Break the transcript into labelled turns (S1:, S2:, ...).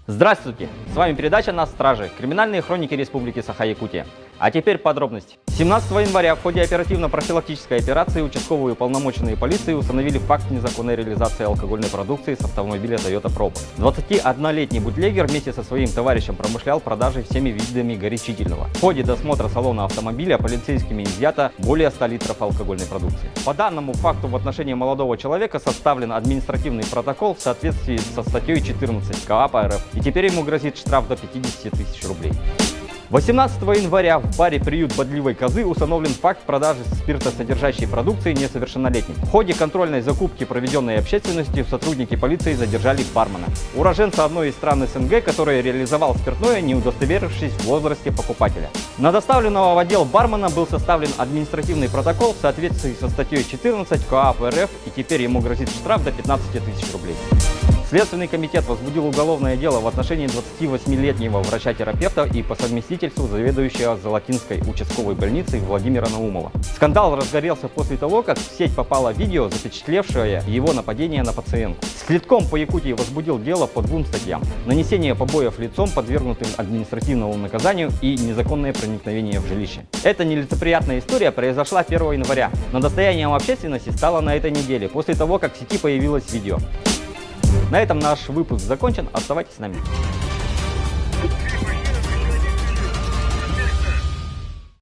S1: Здравствуйте! С вами передача «На страже. Криминальные хроники Республики Саха-Якутия». А теперь подробности. 17 января в ходе оперативно-профилактической операции участковые уполномоченные полиции установили факт незаконной реализации алкогольной продукции с автомобиля Toyota Probox. 21-летний бутлегер вместе со своим товарищем промышлял продажей всеми видами горячительного. В ходе досмотра салона автомобиля полицейскими изъято более 100 литров алкогольной продукции. По данному факту в отношении молодого человека составлен административный протокол в соответствии со статьей 14 КоАП РФ, и теперь ему грозит штраф до 50 тысяч рублей. 18 января в баре «Приют Бодливой Козы» установлен факт продажи спиртосодержащей продукции несовершеннолетним. В ходе контрольной закупки, проведенной общественностью, сотрудники полиции задержали бармена, уроженца одной из стран СНГ, который реализовал спиртное, не удостоверившись в возрасте покупателя. На доставленного в отдел бармена был составлен административный протокол в соответствии со статьей 14 КоАП РФ, и теперь ему грозит штраф до 15 тысяч рублей. Следственный комитет возбудил уголовное дело в отношении 28-летнего врача-терапевта и по совместительству заведующего Золотинской участковой больницей Владимира Наумова. Скандал разгорелся после того, как в сеть попало видео, запечатлевшее его нападение на пациентку. Следком по Якутии возбудил дело по двум статьям: нанесение побоев лицом, подвергнутым административному наказанию, и незаконное проникновение в жилище. Эта нелицеприятная история произошла 1 января, но достоянием общественности стала на этой неделе, после того, как в сети появилось видео. На этом наш выпуск закончен. Оставайтесь с нами.